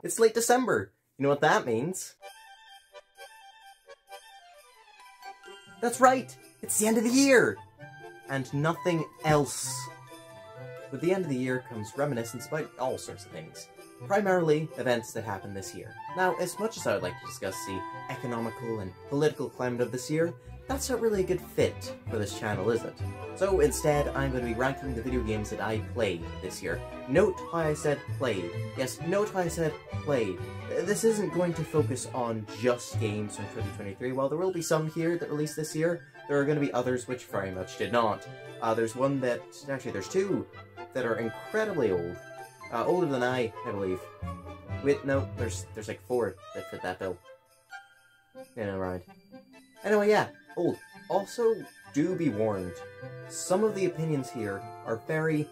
It's late December. You know what that means? That's right! It's the end of the year! And nothing else. With the end of the year comes reminiscence about all sorts of things. Primarily, events that happened this year. Now, as much as I would like to discuss the economical and political climate of this year, that's not really a good fit for this channel, is it? So instead, I'm going to be ranking the video games that I played this year. Note how I said played. Yes, note how I said played. This isn't going to focus on just games from 2023. While there will be some here that released this year, there are going to be others which very much did not. There's one that... actually, there's two that are incredibly old. Older than I believe. Wait, no, there's like 4 that fit that bill. You know, right. Anyway, yeah, old. Also, do be warned. Some of the opinions here are very,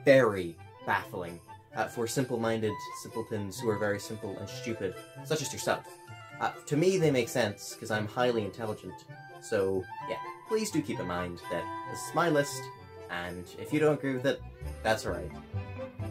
very baffling for simple-minded simpletons who are very simple and stupid, such as yourself. To me, they make sense, because I'm highly intelligent. So, yeah, please do keep in mind that this is my list, and if you don't agree with it, that's alright.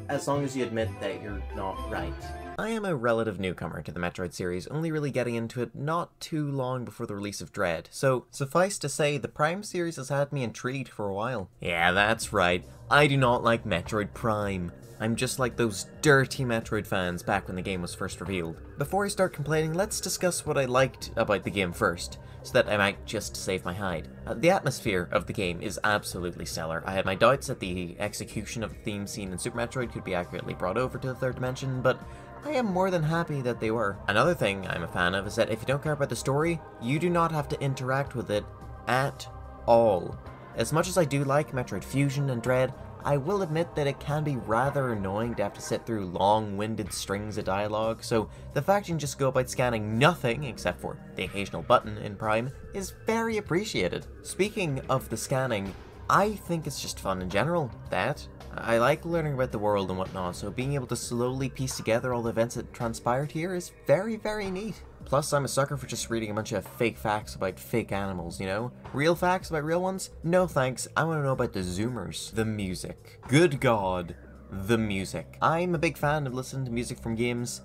As long as you admit that you're not right. I am a relative newcomer to the Metroid series, only really getting into it not too long before the release of Dread, so suffice to say, the Prime series has had me intrigued for a while. Yeah, that's right, I do not like Metroid Prime. I'm just like those dirty Metroid fans back when the game was first revealed. Before I start complaining, let's discuss what I liked about the game first, so that I might just save my hide. The atmosphere of the game is absolutely stellar. I had my doubts that the execution of the theme scene in Super Metroid could be accurately brought over to the third dimension, but I am more than happy that they were. Another thing I'm a fan of is that if you don't care about the story, you do not have to interact with it at all. As much as I do like Metroid Fusion and Dread, I will admit that it can be rather annoying to have to sit through long-winded strings of dialogue, so the fact you can just go about scanning nothing, except for the occasional button in Prime, is very appreciated. Speaking of the scanning, I think it's just fun in general, that. I like learning about the world and whatnot, so being able to slowly piece together all the events that transpired here is very, very neat. Plus, I'm a sucker for just reading a bunch of fake facts about fake animals, you know? Real facts about real ones? No thanks, I want to know about the Zoomers. The music. Good God, the music. I'm a big fan of listening to music from games.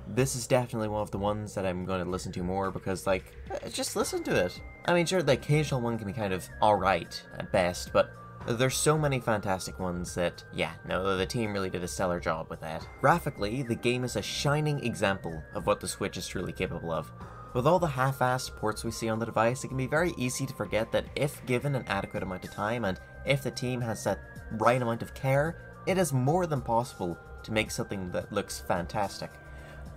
This is definitely one of the ones that I'm going to listen to more because, like, just listen to it. I mean, sure, the occasional one can be kind of alright at best, but there's so many fantastic ones that, yeah, no, the team really did a stellar job with that. Graphically, the game is a shining example of what the Switch is truly capable of. With all the half-assed ports we see on the device, it can be very easy to forget that if given an adequate amount of time and if the team has that right amount of care, it is more than possible to make something that looks fantastic.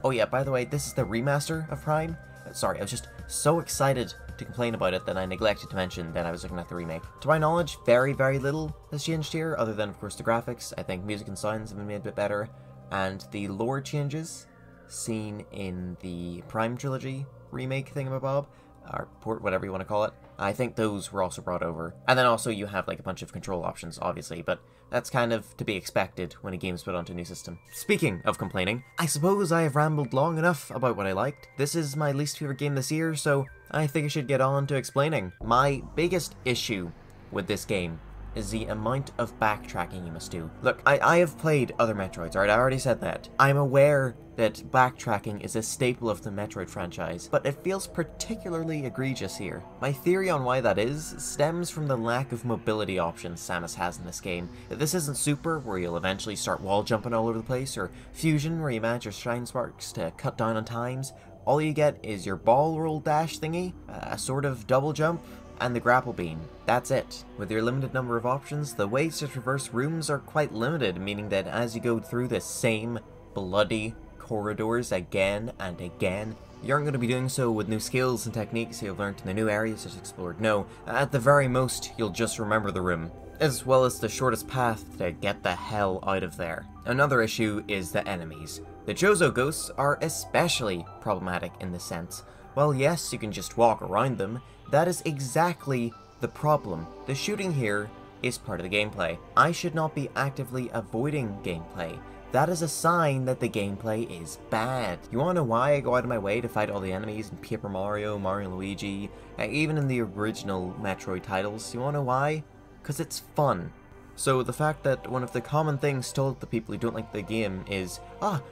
Oh yeah, by the way, this is the remaster of Prime. Sorry, I was just so excited to complain about it that I neglected to mention that I was looking at the remake. To my knowledge, very, very little has changed here, other than, of course, the graphics. I think music and sounds have been made a bit better, and the lore changes seen in the Prime Trilogy remake thingamabob, or port, whatever you want to call it, I think those were also brought over. And then also you have like a bunch of control options, obviously, but that's kind of to be expected when a game's put onto a new system. Speaking of complaining, I suppose I have rambled long enough about what I liked. This is my least favorite game this year, so I think I should get on to explaining. My biggest issue with this game is the amount of backtracking you must do. Look, I have played other Metroids, alright? I already said that. I'm aware that backtracking is a staple of the Metroid franchise, but it feels particularly egregious here. My theory on why that is stems from the lack of mobility options Samus has in this game. This isn't Super, where you'll eventually start wall jumping all over the place, or Fusion, where you manage your Shine Sparks to cut down on times. All you get is your ball roll dash thingy, a sort of double jump, and the grapple beam. That's it. With your limited number of options, the ways to traverse rooms are quite limited, meaning that as you go through the same bloody corridors again and again, you aren't going to be doing so with new skills and techniques you've learned in the new areas you've explored. No, at the very most, you'll just remember the room, as well as the shortest path to get the hell out of there. Another issue is the enemies. The Chozo ghosts are especially problematic in this sense. While yes, you can just walk around them, that is exactly the problem. The shooting here is part of the gameplay. I should not be actively avoiding gameplay. That is a sign that the gameplay is bad. You wanna know why I go out of my way to fight all the enemies in Paper Mario, Mario & Luigi, even in the original Metroid titles? You wanna know why? Because it's fun. So the fact that one of the common things told to people who don't like the game is,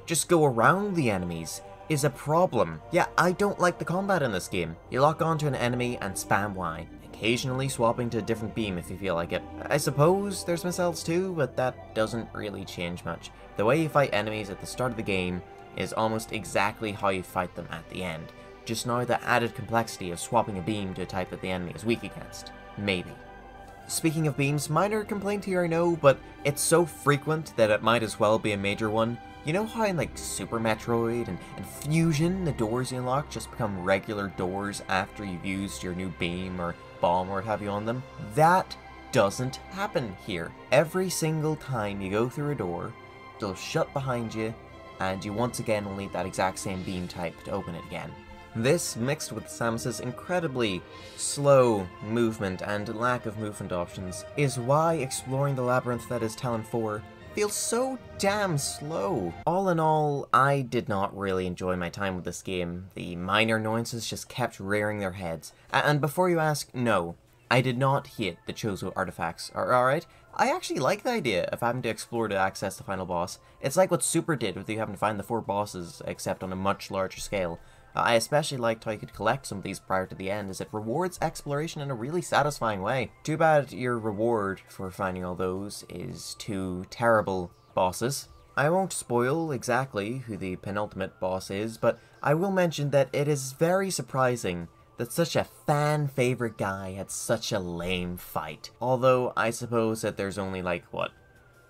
just go around the enemies, is a problem. Yeah, I don't like the combat in this game. You lock onto an enemy and spam Y, occasionally swapping to a different beam if you feel like it. I suppose there's missiles too, but that doesn't really change much. The way you fight enemies at the start of the game is almost exactly how you fight them at the end. Just now the added complexity of swapping a beam to a type that the enemy is weak against. Maybe. Speaking of beams, minor complaint here I know, but it's so frequent that it might as well be a major one. You know how in like Super Metroid and Fusion, the doors you unlock just become regular doors after you've used your new beam or bomb or what have you on them? That doesn't happen here. Every single time you go through a door, it'll shut behind you, and you once again will need that exact same beam type to open it again. This, mixed with Samus's incredibly slow movement and lack of movement options, is why exploring the labyrinth that is Talon 4 feels so damn slow. All in all, I did not really enjoy my time with this game. The minor annoyances just kept rearing their heads. And before you ask, no, I did not hate the Chozo artifacts, alright? I actually like the idea of having to explore to access the final boss. It's like what Super did with you having to find the 4 bosses, except on a much larger scale. I especially liked how you could collect some of these prior to the end, as it rewards exploration in a really satisfying way. Too bad your reward for finding all those is 2 terrible bosses. I won't spoil exactly who the penultimate boss is, but I will mention that it is very surprising that such a fan-favorite guy had such a lame fight. Although, I suppose that there's only like, what,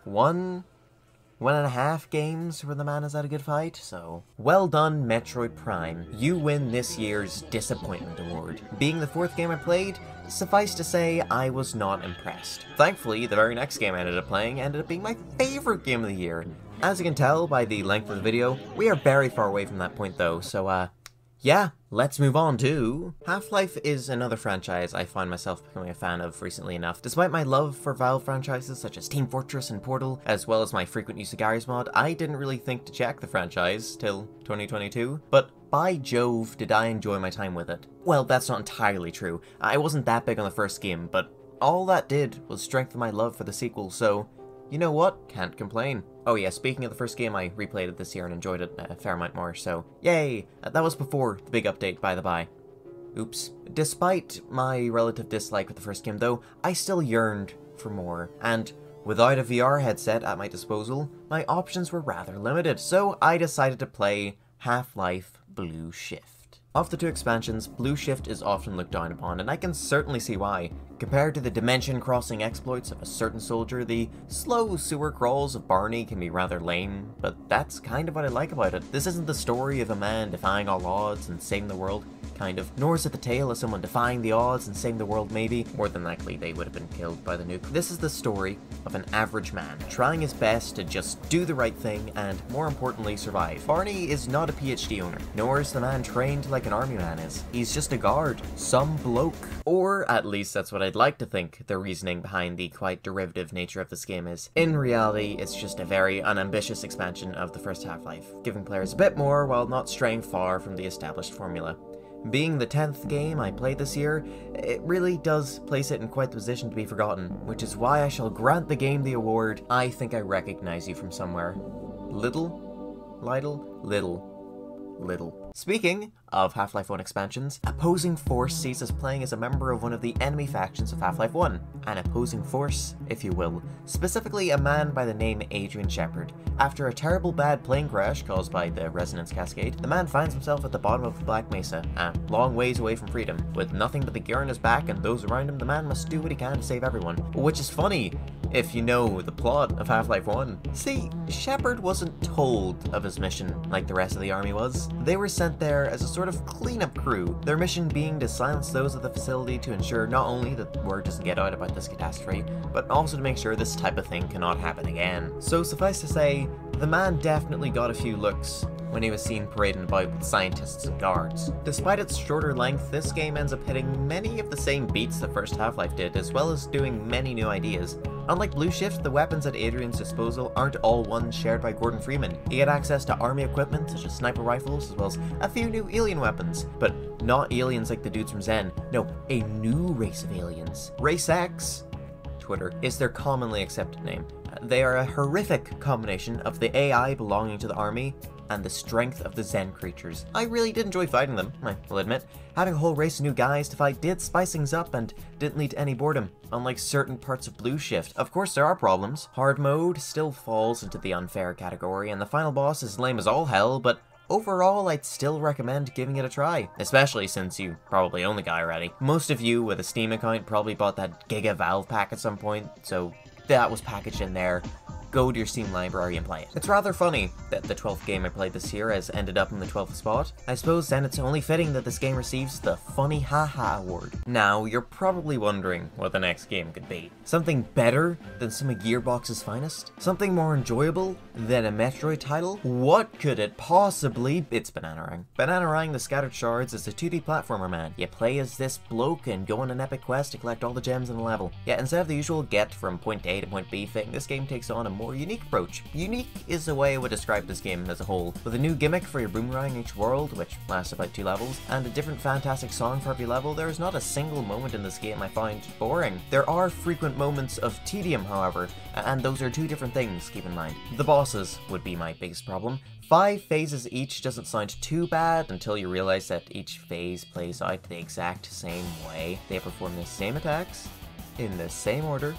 1.5 games where the man has had a good fight, so... Well done, Metroid Prime. You win this year's Disappointment Award. Being the 4th game I played, suffice to say, I was not impressed. Thankfully, the very next game I ended up playing ended up being my favourite game of the year. As you can tell by the length of the video, we are very far away from that point though, so yeah, let's move on to... Half-Life is another franchise I find myself becoming a fan of recently enough. Despite my love for Valve franchises such as Team Fortress and Portal, as well as my frequent use of Garry's Mod, I didn't really think to check the franchise till 2022, but by Jove did I enjoy my time with it. Well, that's not entirely true. I wasn't that big on the first game, but all that did was strengthen my love for the sequel, so... You know what? Can't complain. Oh yeah, speaking of the first game, I replayed it this year and enjoyed it a fair amount more, so yay! That was before the big update, by the by. Oops. Despite my relative dislike with the first game though, I still yearned for more, and without a VR headset at my disposal, my options were rather limited, so I decided to play Half-Life Blue Shift. Of the 2 expansions, Blue Shift is often looked down upon, and I can certainly see why. Compared to the dimension-crossing exploits of a certain soldier, the slow sewer crawls of Barney can be rather lame, but that's kind of what I like about it. This isn't the story of a man defying all odds and saving the world, kind of. Nor is it the tale of someone defying the odds and saving the world maybe. More than likely they would have been killed by the nuke. This is the story of an average man, trying his best to just do the right thing and, more importantly, survive. Barney is not a PhD owner, nor is the man trained like an army man is. He's just a guard. Some bloke. Or, at least that's what I'd like to think the reasoning behind the quite derivative nature of this game is. In reality, it's just a very unambitious expansion of the first Half-Life, giving players a bit more while not straying far from the established formula. Being the 10th game I played this year, it really does place it in quite the position to be forgotten, which is why I shall grant the game the award, I think I recognize you from somewhere. Little? Speaking of Half-Life 1 expansions, Opposing Force sees us playing as a member of one of the enemy factions of Half-Life 1. An opposing force, if you will. Specifically a man by the name Adrian Shepard. After a terrible bad plane crash caused by the resonance cascade, the man finds himself at the bottom of the Black Mesa, a long ways away from freedom. With nothing but the gear on his back and those around him, the man must do what he can to save everyone. Which is funny, if you know the plot of Half-Life 1. See, Shepard wasn't told of his mission like the rest of the army was. They were sent there as a sort of cleanup crew, their mission being to silence those at the facility to ensure not only that the word doesn't get out about this catastrophe, but also to make sure this type of thing cannot happen again. So suffice to say, the man definitely got a few looks when he was seen parading about with scientists and guards. Despite its shorter length, this game ends up hitting many of the same beats the first Half-Life did, as well as doing many new ideas. Unlike Blue Shift, the weapons at Adrian's disposal aren't all ones shared by Gordon Freeman. He had access to army equipment such as sniper rifles, as well as a few new alien weapons, but not aliens like the dudes from Zen. No, a new race of aliens. Race X, to Twitter is their commonly accepted name. They are a horrific combination of the AI belonging to the army and the strength of the Zen creatures. I really did enjoy fighting them, I will admit. Having a whole race of new guys to fight did spice things up and didn't lead to any boredom, unlike certain parts of Blue Shift. Of course there are problems. Hard mode still falls into the unfair category, and the final boss is lame as all hell, but overall, I'd still recommend giving it a try, especially since you probably own the guy already. Most of you with a Steam account probably bought that Giga Valve pack at some point, so that was packaged in there. Go to your Steam library and play it. It's rather funny that the 12th game I played this year has ended up in the 12th spot. I suppose then it's only fitting that this game receives the Funny Haha award. Now, you're probably wondering what the next game could be. Something better than some of Gearbox's finest? Something more enjoyable than a Metroid title? What could it possibly be? It's Bananarang. Bananarang the Scattered Shards is a 2D platformer, man. You play as this bloke and go on an epic quest to collect all the gems in the level. Yet instead of the usual get from point A to point B thing, this game takes on a more unique approach. Unique is the way I would describe this game as a whole, with a new gimmick for your boomerang in each world, which lasts about 2 levels, and a different fantastic song for every level. There is not a single moment in this game I find boring. There are frequent moments of tedium, however, and those are 2 different things, keep in mind. The bosses would be my biggest problem. 5 phases each doesn't sound too bad until you realize that each phase plays out the exact same way. They perform the same attacks, in the same order,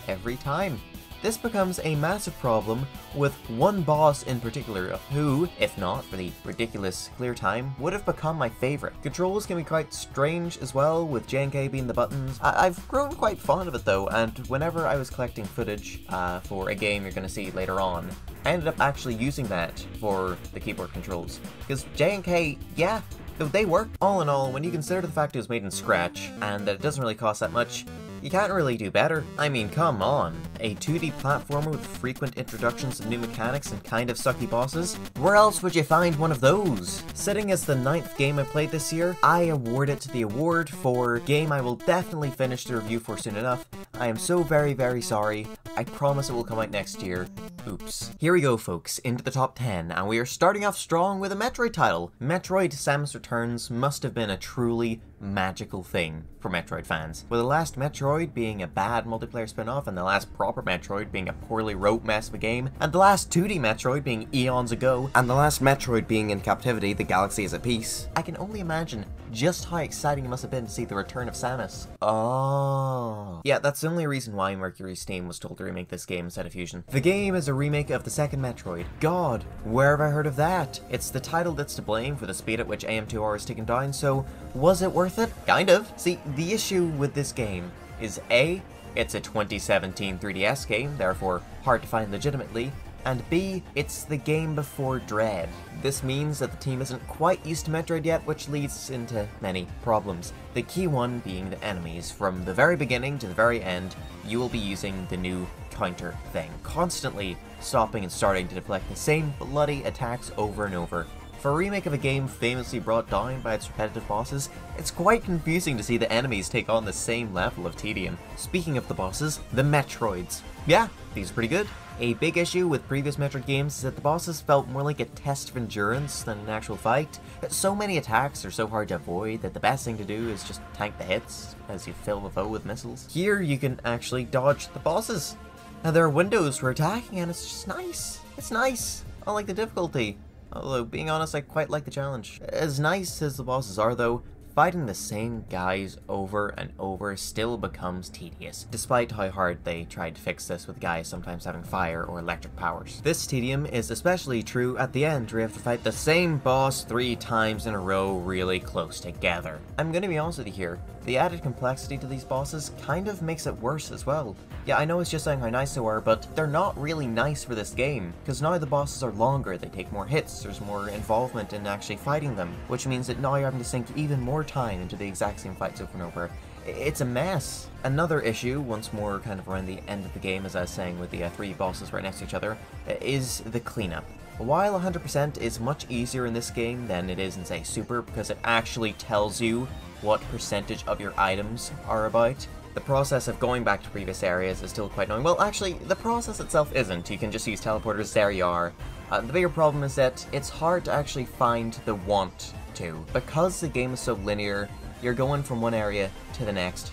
every time. This becomes a massive problem with one boss in particular who, if not for the ridiculous clear time, would have become my favourite. Controls can be quite strange as well, with J&K being the buttons. I've grown quite fond of it though, and whenever I was collecting footage for a game you're going to see later on, I ended up actually using that for the keyboard controls. Because J&K, yeah, they work. All in all, when you consider the fact it was made in Scratch, and that it doesn't really cost that much, you can't really do better. I mean, come on. A 2D platformer with frequent introductions of new mechanics and kind of sucky bosses? Where else would you find one of those? Sitting as the 9th game I played this year, I award it the award for game I will definitely finish the review for soon enough. I am so very, very sorry. I promise it will come out next year. Oops. Here we go, folks, into the top 10, and we are starting off strong with a Metroid title. Metroid Samus Returns must have been a truly magical thing for Metroid fans, with the last Metroid being a bad multiplayer spin-off, and the last proper Metroid being a poorly wrote mess of a game, and the last 2D Metroid being eons ago, and the last Metroid being in captivity, the galaxy is at peace. I can only imagine just how exciting it must have been to see the return of Samus. Oh. Yeah, that's the only reason why Mercury Steam was told to remake this game instead of Fusion. The game is a remake of the second Metroid. God, where have I heard of that? It's the title that's to blame for the speed at which AM2R is taken down, so was it worth it? Kind of. See, the issue with this game is A, it's a 2017 3DS game, therefore hard to find legitimately, and B, it's the game before Dread. This means that the team isn't quite used to Metroid yet, which leads into many problems. The key one being the enemies. From the very beginning to the very end, you will be using the new counter thing, constantly stopping and starting to deflect the same bloody attacks over and over. For a remake of a game famously brought down by its repetitive bosses, it's quite confusing to see the enemies take on the same level of tedium. Speaking of the bosses, the Metroids. Yeah, these are pretty good. A big issue with previous Metroid games is that the bosses felt more like a test of endurance than an actual fight. So many attacks are so hard to avoid that the best thing to do is just tank the hits as you fill the foe with missiles. Here you can actually dodge the bosses. Now there are windows for attacking and it's just nice. It's nice. I like the difficulty. Although, being honest, I quite like the challenge. As nice as the bosses are though, fighting the same guys over and over still becomes tedious, despite how hard they tried to fix this with guys sometimes having fire or electric powers. This tedium is especially true at the end, where you have to fight the same boss 3 times in a row really close together. I'm gonna be honest with you here, the added complexity to these bosses kind of makes it worse as well. Yeah, I know it's just saying how nice they were, but they're not really nice for this game, because now the bosses are longer, they take more hits, there's more involvement in actually fighting them, which means that now you're having to sink even more time into the exact same fights over and over. It's a mess. Another issue, once more kind of around the end of the game, as I was saying with the 3 bosses right next to each other, is the cleanup. While 100% is much easier in this game than it is in, say, Super, because it actually tells you what percentage of your items are about, the process of going back to previous areas is still quite annoying. Well, actually, the process itself isn't. You can just use teleporters, there you are. The bigger problem is that it's hard to actually find the want to. Because the game is so linear, you're going from one area to the next,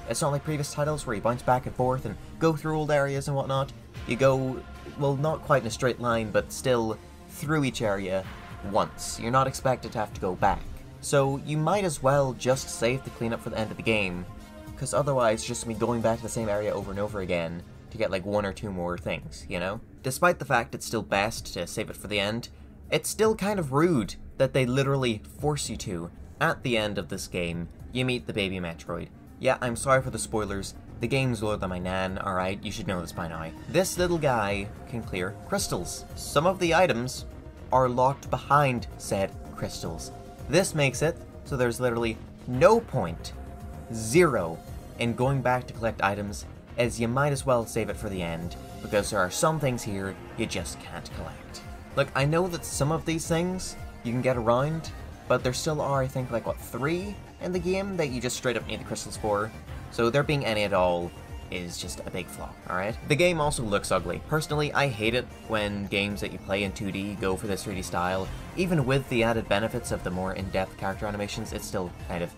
It's not like previous titles where you bounce back and forth and go through old areas and whatnot. You go, well, not quite in a straight line, but still through each area once. You're not expected to have to go back. So you might as well just save the cleanup for the end of the game, because otherwise just me going back to the same area over and over again to get like 1 or 2 more things, you know? Despite the fact it's still best to save it for the end, it's still kind of rude that they literally force you to. At the end of this game, you meet the baby Metroid. Yeah, I'm sorry for the spoilers. The game's older than my nan, alright? You should know this by now. This little guy can clear crystals. Some of the items are locked behind said crystals. This makes it so there's literally no point, 0, in going back to collect items, as you might as well save it for the end, because there are some things here you just can't collect. Look, I know that some of these things you can get around, but there still are, I think, like, what, 3 in the game that you just straight up need the crystals for, so there being any at all is just a big flaw, alright? The game also looks ugly. Personally, I hate it when games that you play in 2D go for this 3D style. Even with the added benefits of the more in-depth character animations, it's still kind of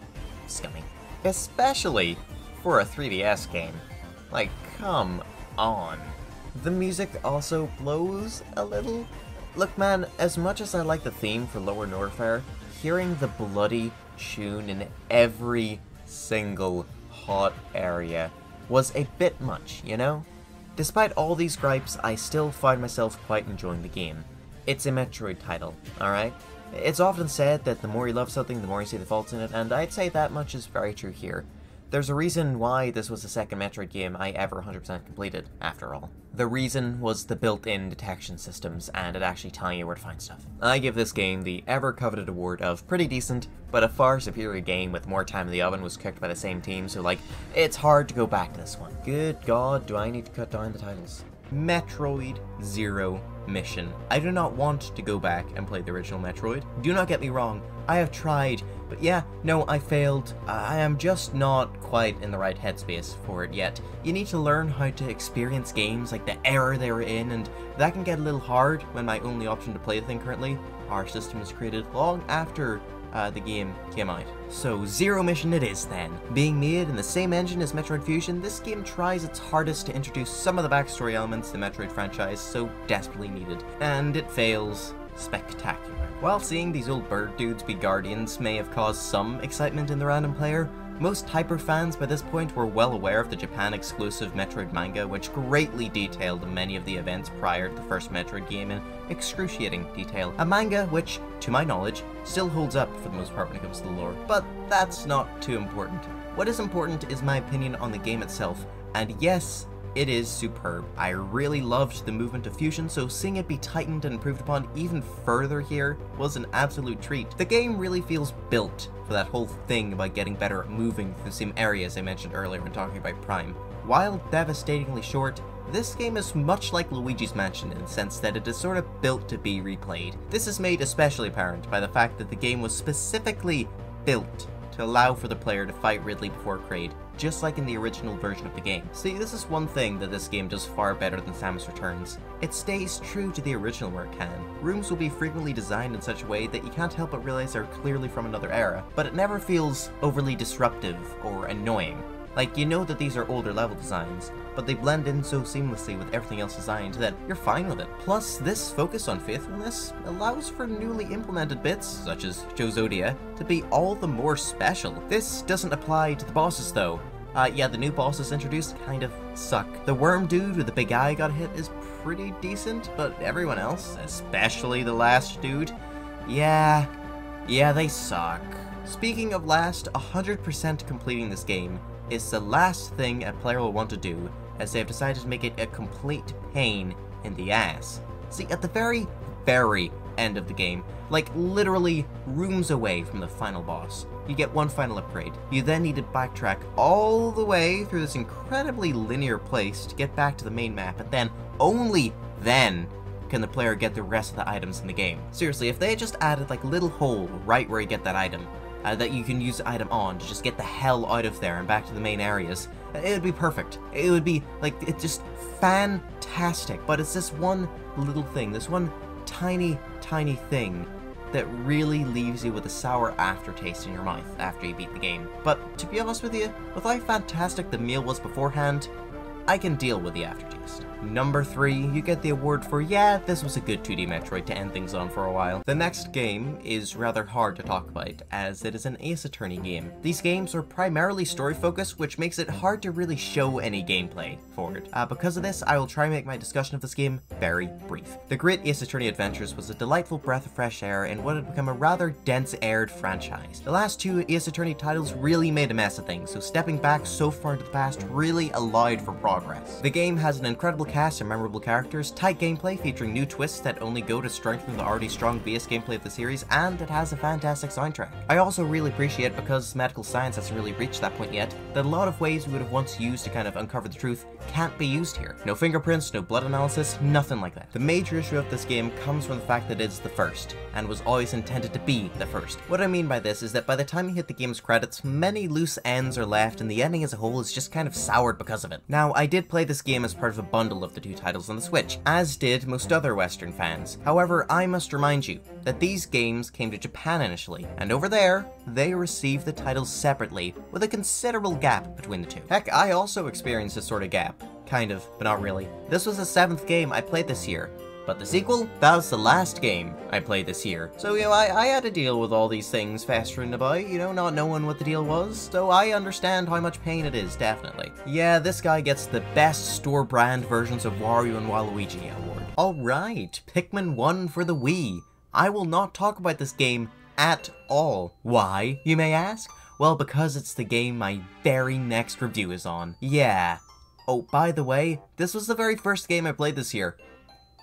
scummy. Especially for a 3DS game. Like, come on. The music also blows a little. Look man, as much as I like the theme for Lower Norfair, hearing the bloody tune in every single hot area was a bit much, you know? Despite all these gripes, I still find myself quite enjoying the game. It's a Metroid title, alright? It's often said that the more you love something, the more you see the faults in it, and I'd say that much is very true here. There's a reason why this was the second Metroid game I ever 100% completed, after all. The reason was the built-in detection systems, and it actually telling you where to find stuff. I give this game the ever-coveted award of pretty decent, but a far superior game with more time in the oven was cooked by the same team, so like, it's hard to go back to this one. Good god, do I need to cut down the titles. Metroid Zero Mission. I do not want to go back and play the original Metroid. Do not get me wrong, I have tried, but yeah, no, I failed. I am just not quite in the right headspace for it yet. You need to learn how to experience games like the era they were in, and that can get a little hard when my only option to play the thing currently, our system was created long after the game came out. So Zero Mission it is then. Being made in the same engine as Metroid Fusion, this game tries its hardest to introduce some of the backstory elements the Metroid franchise so desperately needed, and it fails spectacular. While seeing these old bird dudes be guardians may have caused some excitement in the random player, most hyper fans by this point were well aware of the Japan-exclusive Metroid manga, which greatly detailed many of the events prior to the first Metroid game in excruciating detail. A manga which, to my knowledge, still holds up for the most part when it comes to the lore. But that's not too important. What is important is my opinion on the game itself, and yes, it is superb. I really loved the movement of Fusion, so seeing it be tightened and improved upon even further here was an absolute treat. The game really feels built for that whole thing about getting better at moving through the same areas I mentioned earlier when talking about Prime. While devastatingly short, this game is much like Luigi's Mansion in the sense that it is sort of built to be replayed. This is made especially apparent by the fact that the game was specifically built to allow for the player to fight Ridley before Kraid, just like in the original version of the game. See, this is one thing that this game does far better than Samus Returns. It stays true to the original where it can. Rooms will be frequently designed in such a way that you can't help but realize they're clearly from another era, but it never feels overly disruptive or annoying. Like, you know that these are older level designs, but they blend in so seamlessly with everything else designed that you're fine with it. Plus, this focus on faithfulness allows for newly implemented bits, such as Jozodia, to be all the more special. This doesn't apply to the bosses though. Yeah, the new bosses introduced kind of suck. The worm dude with the big eye got hit is pretty decent, but everyone else, especially the last dude, yeah, they suck. Speaking of last, 100% completing this game is the last thing a player will want to do, as they have decided to make it a complete pain in the ass. See, at the very end of the game, like literally rooms away from the final boss, you get one final upgrade. You then need to backtrack all the way through this incredibly linear place to get back to the main map, and then, only then, can the player get the rest of the items in the game. Seriously, if they had just added like a little hole right where you get that item, that you can use the item on to just get the hell out of there and back to the main areas, it would be perfect. It would be, like, it's just fantastic. But it's this one little thing, this one tiny thing that really leaves you with a sour aftertaste in your mouth after you beat the game. But to be honest with you, with how fantastic the meal was beforehand, I can deal with the aftertaste. Number 3, you get the award for, yeah, this was a good 2D Metroid to end things on for a while. The next game is rather hard to talk about, as it is an Ace Attorney game. These games are primarily story focused, which makes it hard to really show any gameplay for it. Because of this, I will try and make my discussion of this game very brief. The Great Ace Attorney Adventures was a delightful breath of fresh air in what had become a rather dense-aired franchise. The last 2 Ace Attorney titles really made a mess of things, so stepping back so far into the past really allowed for progress. The game has an incredible cast and memorable characters, tight gameplay featuring new twists that only go to strengthen the already strong base gameplay of the series, and it has a fantastic soundtrack. I also really appreciate, because medical science hasn't really reached that point yet, that a lot of ways we would have once used to kind of uncover the truth can't be used here. No fingerprints, no blood analysis, nothing like that. The major issue of this game comes from the fact that it's the first, and was always intended to be the first. What I mean by this is that by the time you hit the game's credits, many loose ends are left, and the ending as a whole is just kind of soured because of it. Now, I did play this game as part of a bundle of the 2 titles on the Switch, as did most other Western fans. However, I must remind you that these games came to Japan initially, and over there, they received the titles separately, with a considerable gap between the 2. Heck, I also experienced a sort of gap. Kind of, but not really. This was the 7th game I played this year, but the sequel, that was the last game I played this year. So, you know, I had to deal with all these things festering about, you know, not knowing what the deal was, so I understand how much pain it is, definitely. Yeah, this guy gets the best store-brand versions of Wario and Waluigi award. Alright, Pikmin 1 for the Wii. I will not talk about this game at all. Why, you may ask? Well, because it's the game my very next review is on. Yeah. Oh, by the way, this was the very first game I played this year.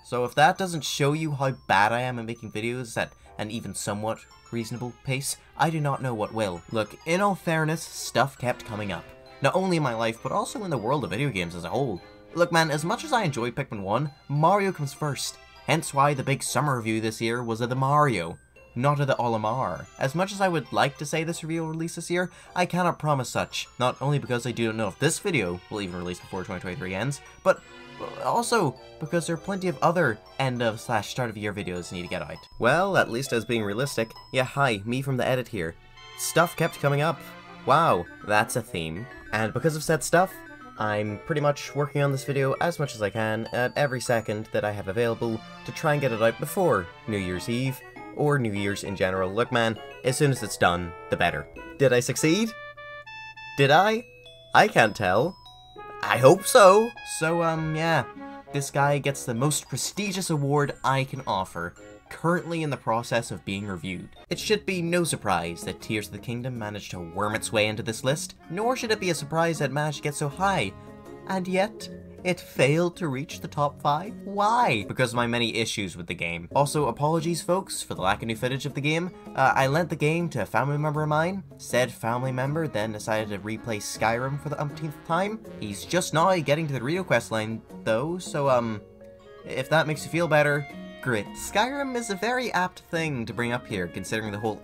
So if that doesn't show you how bad I am at making videos at an even somewhat reasonable pace, I do not know what will. Look, in all fairness, stuff kept coming up. Not only in my life, but also in the world of video games as a whole. Look man, as much as I enjoy Pikmin 1, Mario comes first. Hence why the big summer review this year was of the Mario, not of the Olimar. As much as I would like to say this review will release this year, I cannot promise such. Not only because I do not know if this video will even release before 2023 ends, but also because there are plenty of other end-of/start of year videos I need to get out. Well, at least I was being realistic. Yeah, hi, me from the edit here. Stuff kept coming up. Wow, that's a theme. And because of said stuff, I'm pretty much working on this video as much as I can at every second that I have available to try and get it out before New Year's Eve, or New Year's in general. Look man, as soon as it's done, the better. Did I succeed? Did I? I can't tell. I hope so. So, yeah. This guy gets the most prestigious award I can offer, currently in the process of being reviewed. It should be no surprise that Tears of the Kingdom managed to worm its way into this list, nor should it be a surprise that it managed to get so high. And yet, it failed to reach the top 5? Why? Because of my many issues with the game. Also, apologies folks for the lack of new footage of the game. I lent the game to a family member of mine. Said family member then decided to replay Skyrim for the umpteenth time. He's just now getting to the Rio quest line though, so if that makes you feel better, great. Skyrim is a very apt thing to bring up here, considering the whole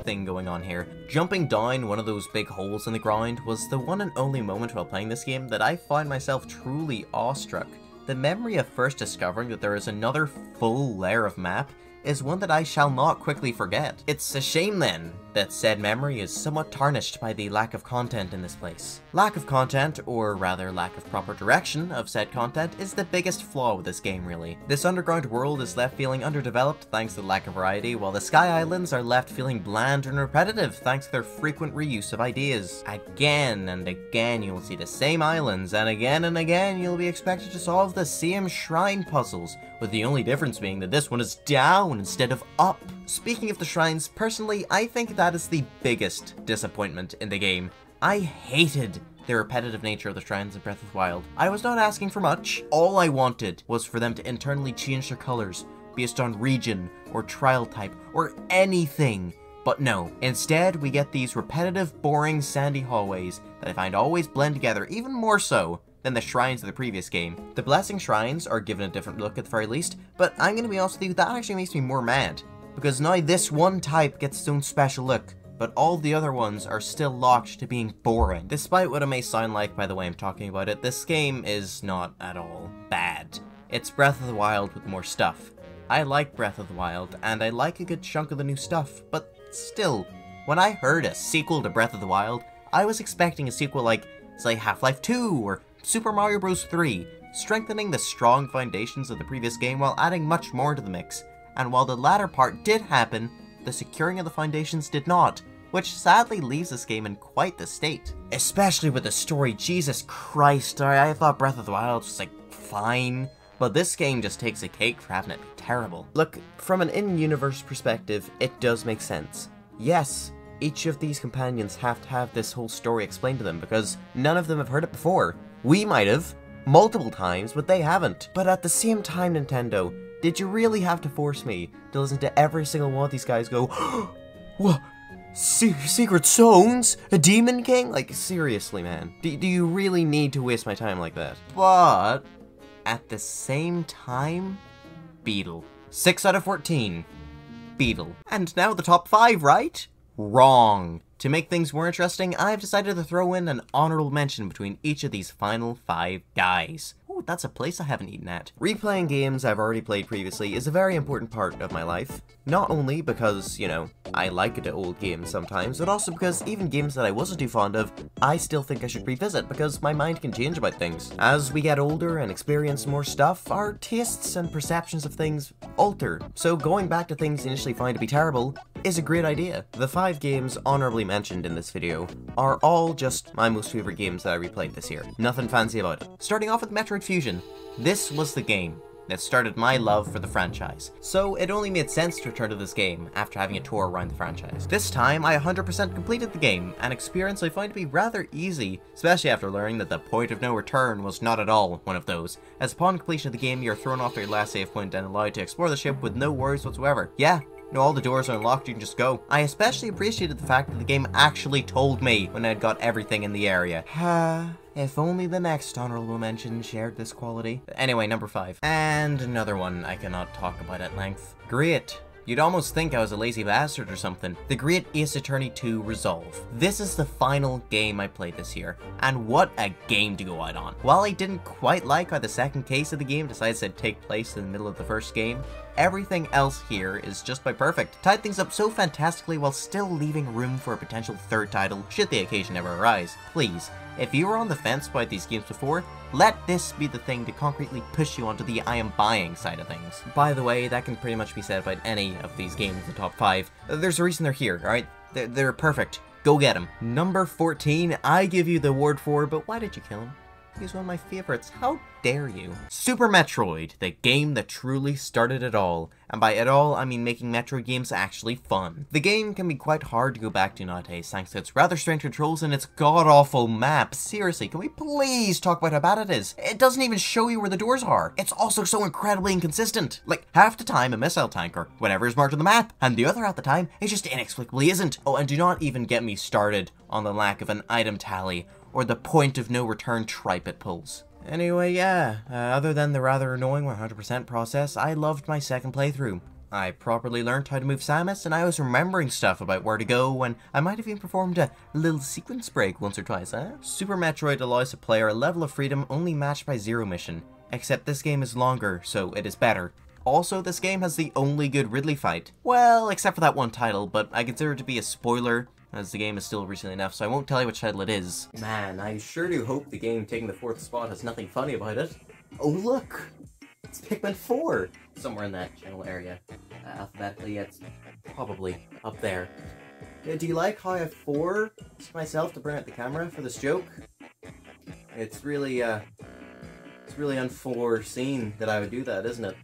thing going on here. Jumping down one of those big holes in the ground was the one and only moment while playing this game that I found myself truly awestruck. The memory of first discovering that there is another full layer of map is one that I shall not quickly forget. It's a shame then that said memory is somewhat tarnished by the lack of content in this place. Lack of content, or rather lack of proper direction of said content, is the biggest flaw with this game really. This underground world is left feeling underdeveloped thanks to the lack of variety, while the Sky Islands are left feeling bland and repetitive thanks to their frequent reuse of ideas. Again and again you will see the same islands, and again you'll be expected to solve the same shrine puzzles, with the only difference being that this one is down instead of up. Speaking of the shrines, personally, I think that is the biggest disappointment in the game. I hated the repetitive nature of the shrines in Breath of the Wild. I was not asking for much. All I wanted was for them to internally change their colors based on region or trial type or anything. But no, instead we get these repetitive, boring, sandy hallways that I find always blend together even more so than the shrines of the previous game. The Blessing Shrines are given a different look at the very least, but I'm going to be honest with you, that actually makes me more mad. Because now this one type gets its own special look, but all the other ones are still locked to being boring. Despite what it may sound like by the way I'm talking about it, this game is not at all bad. It's Breath of the Wild with more stuff. I like Breath of the Wild, and I like a good chunk of the new stuff, but still, when I heard a sequel to Breath of the Wild, I was expecting a sequel like, say, Half-Life 2 or Super Mario Bros. 3, strengthening the strong foundations of the previous game while adding much more to the mix. And while the latter part did happen, the securing of the foundations did not, which sadly leaves this game in quite the state. Especially with the story, Jesus Christ, I thought Breath of the Wild was like, fine. But this game just takes a cake for having it be terrible. Look, from an in-universe perspective, it does make sense. Yes, each of these companions have to have this whole story explained to them because none of them have heard it before. We might have, multiple times, but they haven't. But at the same time, Nintendo, did you really have to force me to listen to every single one of these guys go, what? Secret Zones? A Demon King? Like, seriously, man. Do you really need to waste my time like that? But at the same time, Beetle. 6 out of 14. Beetle. And now the top 5, right? Wrong. To make things more interesting, I've decided to throw in an honorable mention between each of these final 5 guys. Ooh, that's a place I haven't eaten at. Replaying games I've already played previously is a very important part of my life. Not only because, you know, I like the old games sometimes, but also because even games that I wasn't too fond of, I still think I should revisit because my mind can change about things. As we get older and experience more stuff, our tastes and perceptions of things alter. So going back to things initially found to be terrible is a great idea. The 5 games honorably mentioned in this video are all just my most favorite games that I replayed this year. Nothing fancy about it. Starting off with Metroid Fusion. This was the game that started my love for the franchise, so it only made sense to return to this game after having a tour around the franchise. This time, I 100% completed the game, an experience I find to be rather easy, especially after learning that the point of no return was not at all one of those, as upon completion of the game, you're thrown off your last save point and allowed to explore the ship with no worries whatsoever. Yeah, no, all the doors are unlocked, you can just go. I especially appreciated the fact that the game actually told me when I'd got everything in the area. If only the next honorable mention shared this quality. Anyway, number 5. And another one I cannot talk about at length. Great. You'd almost think I was a lazy bastard or something. The Great Ace Attorney 2 Resolve. This is the final game I played this year, and what a game to go out on. While I didn't quite like how the second case of the game decides to take place in the middle of the first game, everything else here is just by perfect. Tied things up so fantastically while still leaving room for a potential third title should the occasion ever arise. Please, if you were on the fence about these games before, let this be the thing to concretely push you onto the I am buying side of things. By the way, that can pretty much be said about any of these games in the top 5. There's a reason they're here, alright? They're perfect. Go get them. Number 14, I give you the award for, but why did you kill him? He's one of my favorites. How dare you? Super Metroid, the game that truly started it all. And by it all, I mean making Metroid games actually fun. The game can be quite hard to go back to nowadays, thanks to its rather strange controls and its god-awful map. Seriously, can we please talk about how bad it is? It doesn't even show you where the doors are. It's also so incredibly inconsistent. Like, half the time a missile tank or whatever is marked on the map, and the other half the time it just inexplicably isn't. Oh, and do not even get me started on the lack of an item tally or the point of no return tripe it pulls. Anyway, yeah, other than the rather annoying 100% process, I loved my second playthrough. I properly learned how to move Samus, and I was remembering stuff about where to go, and I might have even performed a little sequence break once or twice, Super Metroid allows a player a level of freedom only matched by Zero Mission, except this game is longer, so it is better. Also, this game has the only good Ridley fight. Well, except for that one title, but I consider it to be a spoiler, as the game is still recently enough, so I won't tell you which title it is. Man, I sure do hope the game taking the 4th spot has nothing funny about it. Oh look! It's Pikmin 4! Somewhere in that general area. Alphabetically, it's probably up there. Yeah, do you like how I forced myself to bring out the camera for this joke? It's really unforeseen that I would do that, isn't it?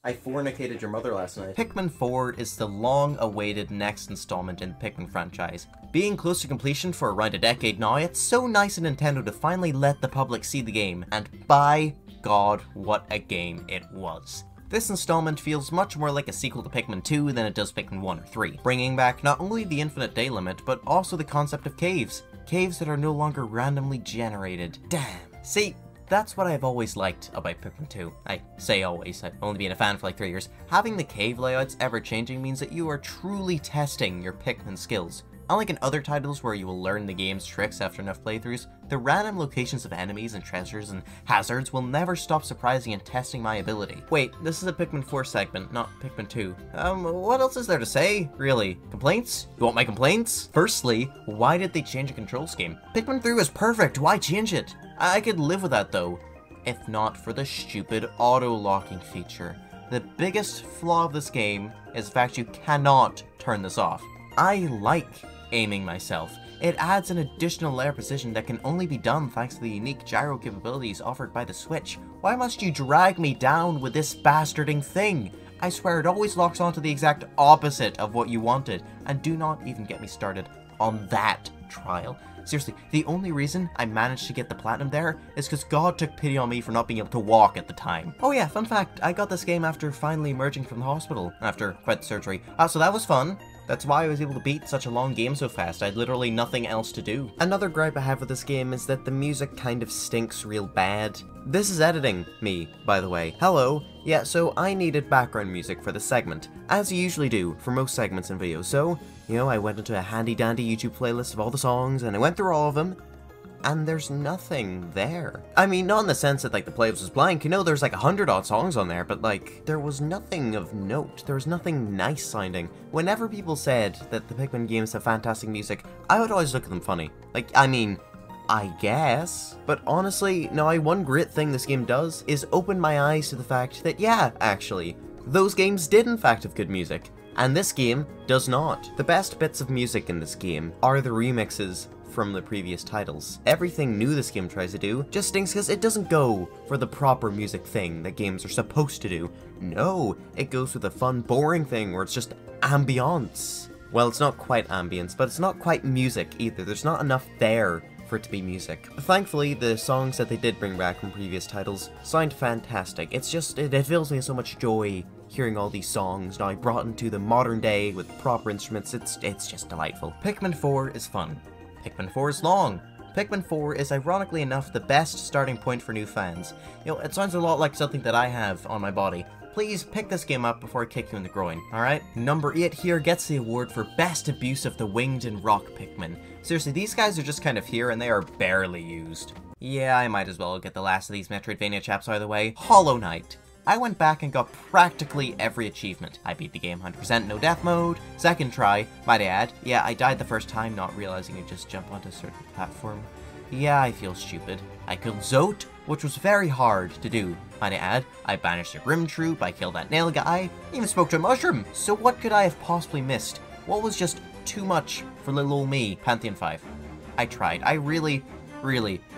I fornicated your mother last night. Pikmin 4 is the long-awaited next installment in the Pikmin franchise. Being close to completion for around a decade now, it's so nice of Nintendo to finally let the public see the game, and by God, what a game it was. This installment feels much more like a sequel to Pikmin 2 than it does Pikmin 1 or 3, bringing back not only the infinite day limit, but also the concept of caves. Caves that are no longer randomly generated. Damn. See, that's what I've always liked about Pikmin 2. I say always, I've only been a fan for like 3 years. Having the cave layouts ever changing means that you are truly testing your Pikmin skills. Unlike in other titles where you will learn the game's tricks after enough playthroughs, the random locations of enemies and treasures and hazards will never stop surprising and testing my ability. Wait, this is a Pikmin 4 segment, not Pikmin 2. What else is there to say, really? Complaints? You want my complaints? Firstly, why did they change a control scheme? Pikmin 3 was perfect, why change it? I could live with that though, if not for the stupid auto-locking feature. The biggest flaw of this game is the fact you cannot turn this off. I like aiming myself. It adds an additional layer of precision that can only be done thanks to the unique gyro capabilities offered by the Switch. Why must you drag me down with this bastarding thing? I swear it always locks onto the exact opposite of what you wanted, and do not even get me started on that trial. Seriously, the only reason I managed to get the platinum there is because God took pity on me for not being able to walk at the time. Oh yeah, fun fact, I got this game after finally emerging from the hospital, after quite the surgery. So that was fun. That's why I was able to beat such a long game so fast. I had literally nothing else to do. Another gripe I have with this game is that the music kind of stinks real bad. This is editing me, by the way. Hello. Yeah, so I needed background music for this segment, as you usually do for most segments in videos. So, you know, I went into a handy-dandy YouTube playlist of all the songs, and I went through all of them, and there's nothing there. I mean, not in the sense that, like, the playlist was blank. You know, there's like 100 odd songs on there, but, like, there was nothing of note. There was nothing nice sounding. Whenever people said that the Pikmin games have fantastic music, I would always look at them funny. Like, I mean, I guess. But honestly, no, one great thing this game does is open my eyes to the fact that, yeah, actually, those games did in fact have good music. And this game does not. The best bits of music in this game are the remixes from the previous titles. Everything new this game tries to do just stinks because it doesn't go for the proper music thing that games are supposed to do. No, it goes for the fun, boring thing where it's just ambiance. Well, it's not quite ambience, but it's not quite music either. There's not enough there for it to be music. Thankfully, the songs that they did bring back from previous titles sound fantastic. It's just, it fills me with so much joy hearing all these songs now brought into the modern day with proper instruments. It's just delightful. Pikmin 4 is fun. Pikmin 4 is long. Pikmin 4 is ironically enough the best starting point for new fans. You know, it sounds a lot like something that I have on my body. Please pick this game up before I kick you in the groin, alright? Number 8 here gets the award for Best Abuse of the Winged and Rock Pikmin. Seriously, these guys are just kind of here and they are barely used. Yeah, I might as well get the last of these Metroidvania chaps out of the way. Hollow Knight. I went back and got practically every achievement. I beat the game 100% no death mode, second try, might I add. Yeah, I died the first time not realizing you just jump onto a certain platform. Yeah, I feel stupid. I killed Zote, which was very hard to do, might I add. I banished a Grim Troop, I killed that nail guy, even spoke to a mushroom. So what could I have possibly missed? What was just too much for little old me, Pantheon 5? I tried. I really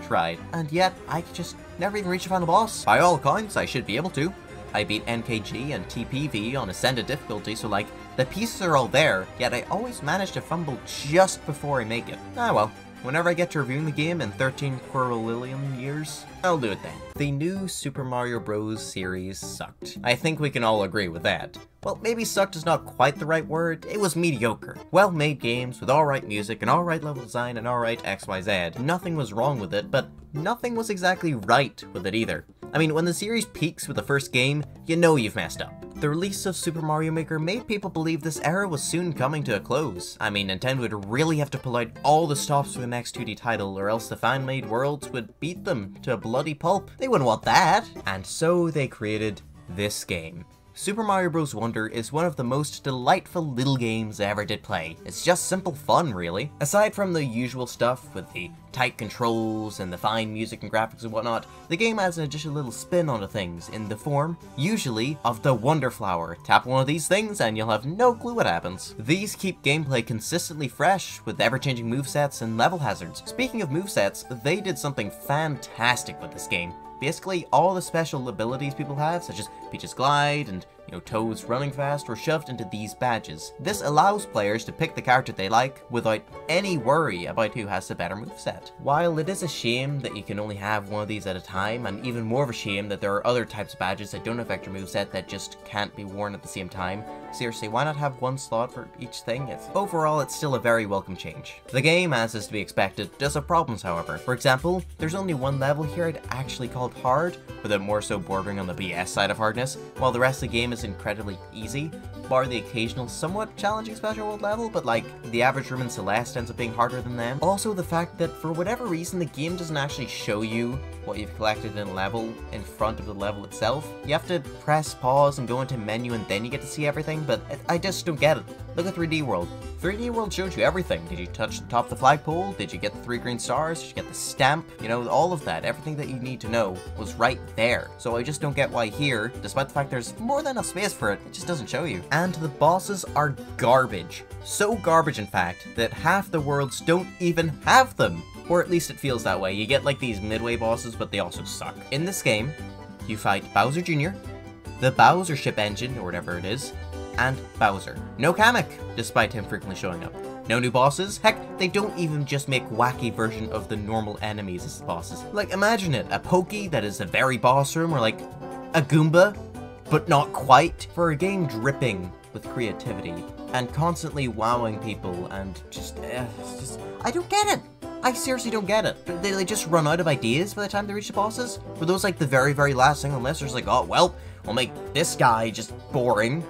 tried. And yet, I just never even reached the final boss. By all accounts, I should be able to. I beat NKG and TPV on Ascended difficulty, so like, the pieces are all there, yet I always manage to fumble just before I make it. Ah well, whenever I get to reviewing the game in 13 Quirrillion years, I'll do it then. The new Super Mario Bros. Series sucked. I think we can all agree with that. Well, maybe sucked is not quite the right word, it was mediocre. Well-made games with alright music and alright level design and alright XYZ. Nothing was wrong with it, but nothing was exactly right with it either. I mean, when the series peaks with the first game, you know you've messed up. The release of Super Mario Maker made people believe this era was soon coming to a close. I mean, Nintendo would really have to pull out all the stops for the next 2D title, or else the fan-made worlds would beat them to a bloody pulp. They wouldn't want that. And so they created this game. Super Mario Bros. Wonder is one of the most delightful little games I ever did play. It's just simple fun, really. Aside from the usual stuff with the tight controls and the fine music and graphics and whatnot, the game adds an additional little spin onto things in the form, usually, of the Wonder Flower. Tap one of these things and you'll have no clue what happens. These keep gameplay consistently fresh with ever-changing movesets and level hazards. Speaking of movesets, they did something fantastic with this game. Basically, all the special abilities people have, such as Peach's Glide and, Toad's Running Fast, were shoved into these badges. This allows players to pick the character they like without any worry about who has the better moveset. While it is a shame that you can only have one of these at a time, and even more of a shame that there are other types of badges that don't affect your moveset that just can't be worn at the same time, seriously, why not have one slot for each thing? Overall, it's still a very welcome change. The game, as is to be expected, does have problems, however. For example, there's only one level here I'd actually called hard, with it more so bordering on the BS side of hardness, while the rest of the game is is incredibly easy, bar the occasional somewhat challenging special world level, but like, the average room in Celeste ends up being harder than them. Also, the fact that for whatever reason, the game doesn't actually show you what you've collected in a level in front of the level itself. You have to press pause and go into menu and then you get to see everything, but I just don't get it. Look at 3D World. 3D World showed you everything. Did you touch the top of the flagpole? Did you get the 3 green stars? Did you get the stamp? You know, all of that, everything that you need to know was right there. So I just don't get why here, despite the fact there's more than enough space for it, it just doesn't show you. And the bosses are garbage. So garbage, in fact, that half the worlds don't even have them. Or at least it feels that way. You get like these midway bosses, but they also suck. In this game, you fight Bowser Jr., the Bowser ship engine, or whatever it is, and Bowser. No Kamek, despite him frequently showing up. No new bosses. Heck, they don't even just make wacky version of the normal enemies as the bosses. Like, imagine it, a Pokey that is a very boss room, or like a Goomba, but not quite. For a game dripping with creativity and constantly wowing people and just I don't get it. I seriously don't get it. They just run out of ideas by the time they reach the bosses? Were those like the very, very last thing on the list? There's like, oh, well, we'll make this guy just boring.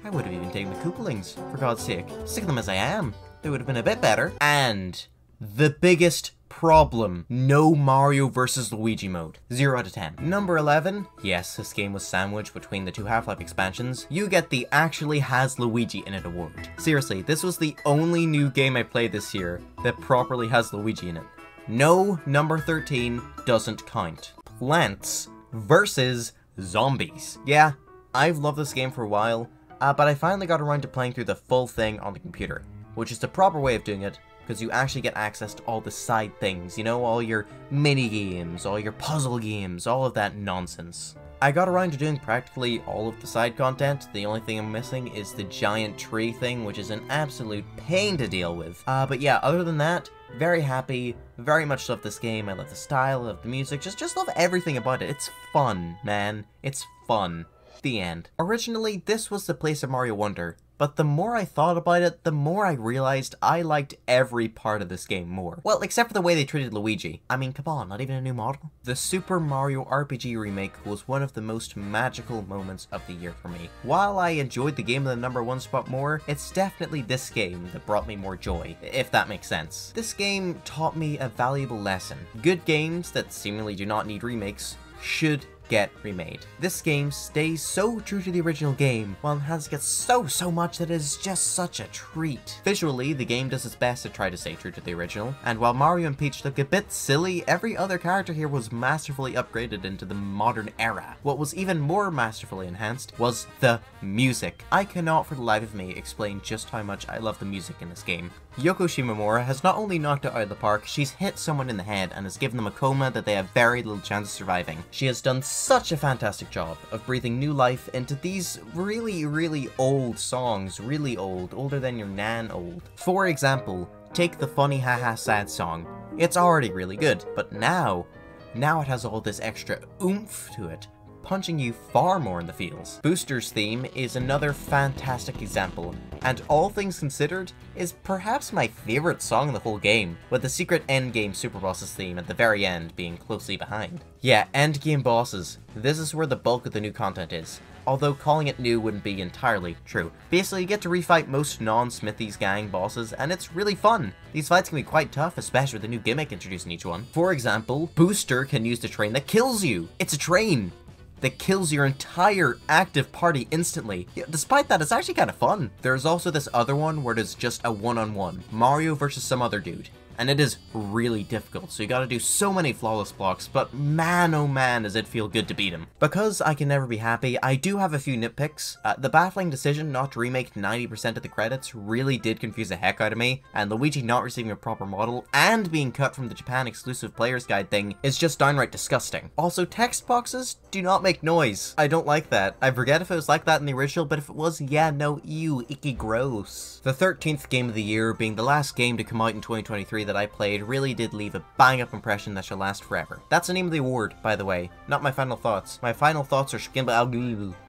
I would have even taken the Koopalings, for God's sake. Sick of them as I am. They would have been a bit better. And the biggest problem, no Mario vs. Luigi mode. 0 out of 10. Number 11, yes, this game was sandwiched between the 2 Half-Life expansions. You get the actually has Luigi in it award. Seriously, this was the only new game I played this year that properly has Luigi in it. No, number 13 doesn't count. Plants vs. Zombies. Yeah, I've loved this game for a while, but I finally got around to playing through the full thing on the computer, which is the proper way of doing it, because you actually get access to all the side things, you know, all your mini-games, all your puzzle games, all of that nonsense. I got around to doing practically all of the side content. The only thing I'm missing is the giant tree thing, which is an absolute pain to deal with. But yeah, other than that, very happy, very much love this game. I love the style, I love the music, just love everything about it. It's fun, man. It's fun. The end. Originally, this was the place of Mario Wonder, but the more I thought about it, the more I realized I liked every part of this game more. Well, except for the way they treated Luigi. I mean, come on, not even a new model? The Super Mario RPG remake was one of the most magical moments of the year for me. While I enjoyed the game in the #1 spot more, it's definitely this game that brought me more joy, if that makes sense. This game taught me a valuable lesson. Good games that seemingly do not need remakes should get remade. This game stays so true to the original game, while it gets so much that it is just such a treat. Visually, the game does its best to try to stay true to the original, and while Mario and Peach look a bit silly, every other character here was masterfully upgraded into the modern era. What was even more masterfully enhanced was the music. I cannot for the life of me explain just how much I love the music in this game. Yoko Shimomura has not only knocked it out of the park, she's hit someone in the head and has given them a coma that they have very little chance of surviving. She has done such a fantastic job of breathing new life into these really old songs, really old, older than your nan old. For example, take the funny haha sad song. It's already really good, but now it has all this extra oomph to it, punching you far more in the feels. Booster's theme is another fantastic example, and all things considered, is perhaps my favorite song in the whole game, with the secret endgame super bosses theme at the very end being closely behind. Yeah, endgame bosses. This is where the bulk of the new content is, although calling it new wouldn't be entirely true. Basically, you get to refight most non-Smithy's gang bosses, and it's really fun. These fights can be quite tough, especially with the new gimmick introduced in each one. For example, Booster can use the train that kills you. It's a train that kills your entire active party instantly. Yeah, despite that, it's actually kind of fun. There's also this other one where there's just a one-on-one, Mario versus some other dude. And it is really difficult, so you gotta do so many flawless blocks, but man oh man does it feel good to beat him. Because I can never be happy, I do have a few nitpicks. The baffling decision not to remake 90% of the credits really did confuse the heck out of me, and Luigi not receiving a proper model, and being cut from the Japan exclusive player's guide thing is just downright disgusting. Also, text boxes do not make noise. I don't like that. I forget if it was like that in the original, but if it was, yeah, no, ew, icky gross. The 13th game of the year, being the last game to come out in 2023 that I played, really did leave a bang-up impression that shall last forever. That's the name of the award, by the way, not my final thoughts. My final thoughts are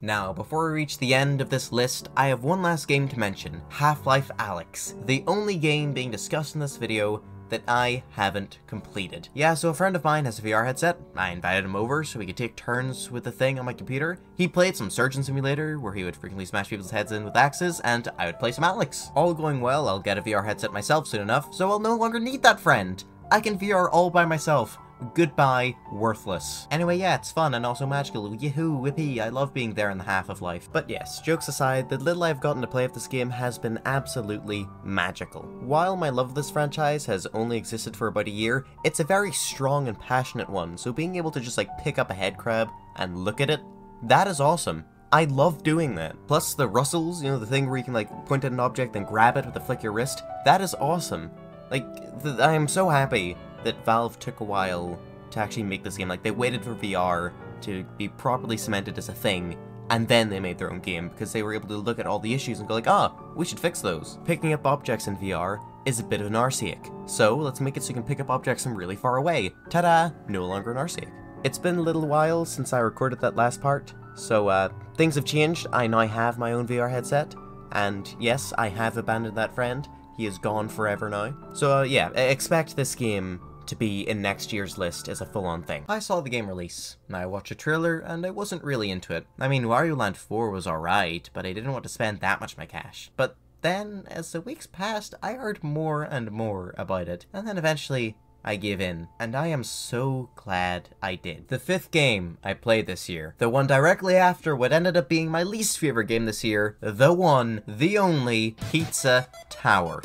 Now, before we reach the end of this list, I have one last game to mention, Half-Life Alyx, the only game being discussed in this video that I haven't completed. Yeah, so a friend of mine has a VR headset. I invited him over so we could take turns with the thing on my computer. He played some Surgeon Simulator, where he would frequently smash people's heads in with axes, and I would play some Alex. All going well, I'll get a VR headset myself soon enough, so I'll no longer need that friend. I can VR all by myself. Goodbye, worthless. Anyway, yeah, it's fun and also magical. Yahoo, whippy, I love being there in the half of life. But yes, jokes aside, the little I've gotten to play of this game has been absolutely magical. While my love of this franchise has only existed for about a year, it's a very strong and passionate one, so being able to just like pick up a head crab and look at it, that is awesome. I love doing that. Plus the rustles, you know, the thing where you can like point at an object and grab it with a flick of your wrist, that is awesome. Like, I am so happy that Valve took a while to actually make this game. Like, they waited for VR to be properly cemented as a thing, and then they made their own game, because they were able to look at all the issues and go like, we should fix those. Picking up objects in VR is a bit of an archaic, so let's make it so you can pick up objects from really far away. Ta-da! No longer an archaic. It's been a little while since I recorded that last part, so things have changed. I now have my own VR headset, and yes, I have abandoned that friend. He is gone forever now. So yeah, expect this game to be in next year's list as a full-on thing. I saw the game release, and I watched a trailer, and I wasn't really into it. I mean, Wario Land 4 was alright, but I didn't want to spend that much of my cash. But then, as the weeks passed, I heard more and more about it, and then eventually, I gave in, and I am so glad I did. The 5th game I played this year, the one directly after what ended up being my least favorite game this year, the one, the only, Pizza Tower.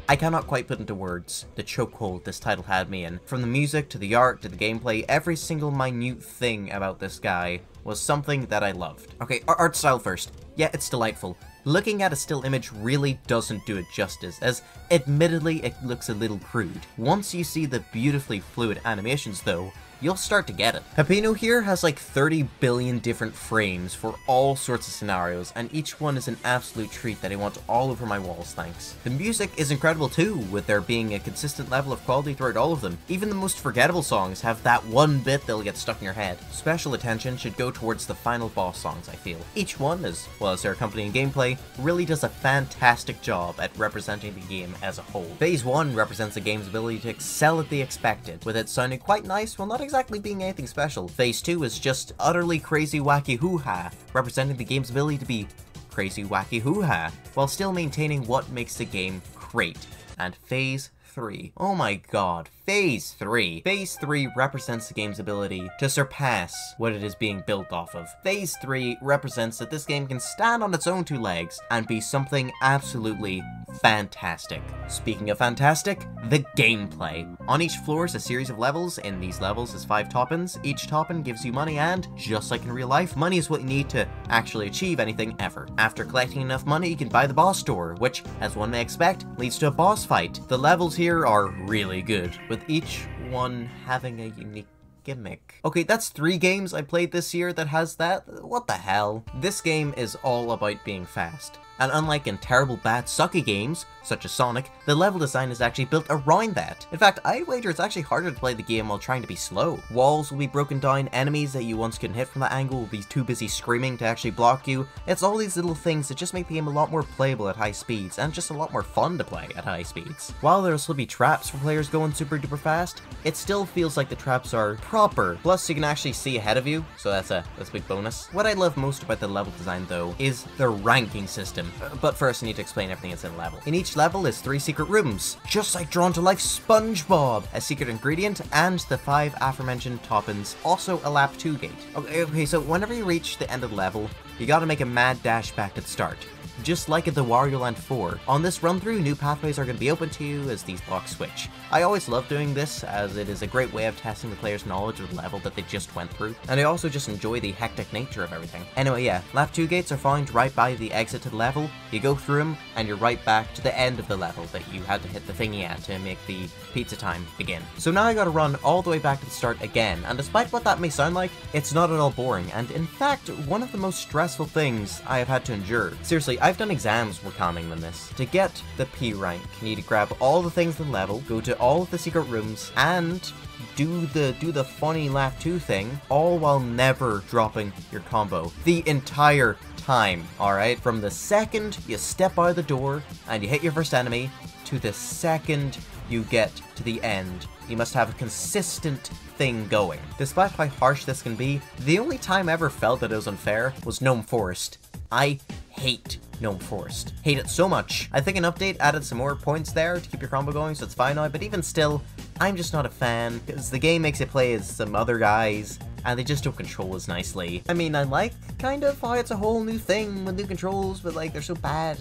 I cannot quite put into words the chokehold this title had me in. From the music, to the art, to the gameplay, every single minute thing about this guy was something that I loved. Okay, art style first. Yeah, it's delightful. Looking at a still image really doesn't do it justice, as admittedly it looks a little crude. Once you see the beautifully fluid animations though, you'll start to get it. Pepino here has like 30 billion different frames for all sorts of scenarios, and each one is an absolute treat that I want all over my walls, thanks. The music is incredible too, with there being a consistent level of quality throughout all of them. Even the most forgettable songs have that one bit that'll get stuck in your head. Special attention should go towards the final boss songs, I feel. Each one, as well as their accompanying gameplay, really does a fantastic job at representing the game as a whole. Phase 1 represents the game's ability to excel at the expected, with it sounding quite nice while not exactly being anything special. Phase 2 is just utterly crazy wacky hoo-ha, representing the game's ability to be crazy wacky hoo-ha, while still maintaining what makes the game great. And Phase 3. Oh my god, Phase 3. Phase 3 represents the game's ability to surpass what it is being built off of. Phase 3 represents that this game can stand on its own 2 legs and be something absolutely fantastic. Speaking of fantastic, the gameplay. On each floor is a series of levels. In these levels is 5 top-ins. Each top-in gives you money, and, just like in real life, money is what you need to actually achieve anything ever. After collecting enough money, you can buy the boss door, which, as one may expect, leads to a boss fight. The levels here are really good, with each one having a unique gimmick. Okay, that's 3 games I played this year that has that. What the hell? This game is all about being fast. And unlike in terrible bad sucky games, such as Sonic, the level design is actually built around that. In fact, I'd wager it's actually harder to play the game while trying to be slow. Walls will be broken down, enemies that you once couldn't hit from that angle will be too busy screaming to actually block you. It's all these little things that just make the game a lot more playable at high speeds, and just a lot more fun to play at high speeds. While there'll still be traps for players going super duper fast, it still feels like the traps are proper. Plus, you can actually see ahead of you, so that's a big bonus. What I love most about the level design though, is the ranking system. But first I need to explain everything that's in the level. In each level is 3 secret rooms, just like Drawn to Life SpongeBob, a secret ingredient, and the 5 aforementioned top-ins, also a lap 2 gate. Okay, so whenever you reach the end of the level, you gotta make a mad dash back to the start. Just like at the Wario Land 4. On this run-through, new pathways are going to be open to you as these blocks switch. I always love doing this, as it is a great way of testing the player's knowledge of the level that they just went through, and I also just enjoy the hectic nature of everything. Anyway, yeah, lap 2 gates are found right by the exit to the level. You go through them, and you're right back to the end of the level that you had to hit the thingy at to make the pizza time begin. So now I gotta run all the way back to the start again, and despite what that may sound like, it's not at all boring, and in fact, one of the most stressful things I have had to endure. Seriously, I've done exams more calming than this. To get the P rank, you need to grab all the things in the level, go to all of the secret rooms, and do the funny lap 2 thing, all while never dropping your combo the entire time, alright? From the second you step out of the door and you hit your first enemy, to the second you get to the end. You must have a consistent thing going. Despite how harsh this can be, the only time I ever felt that it was unfair was Gnome Forest. I hate Gnome Forest. Hate it so much. I think an update added some more points there to keep your combo going, so it's fine now, but even still, I'm just not a fan, because the game makes you play as some other guys, and they just don't control as nicely. I mean, I like, kind of, how it's a whole new thing with new controls, but like, they're so bad.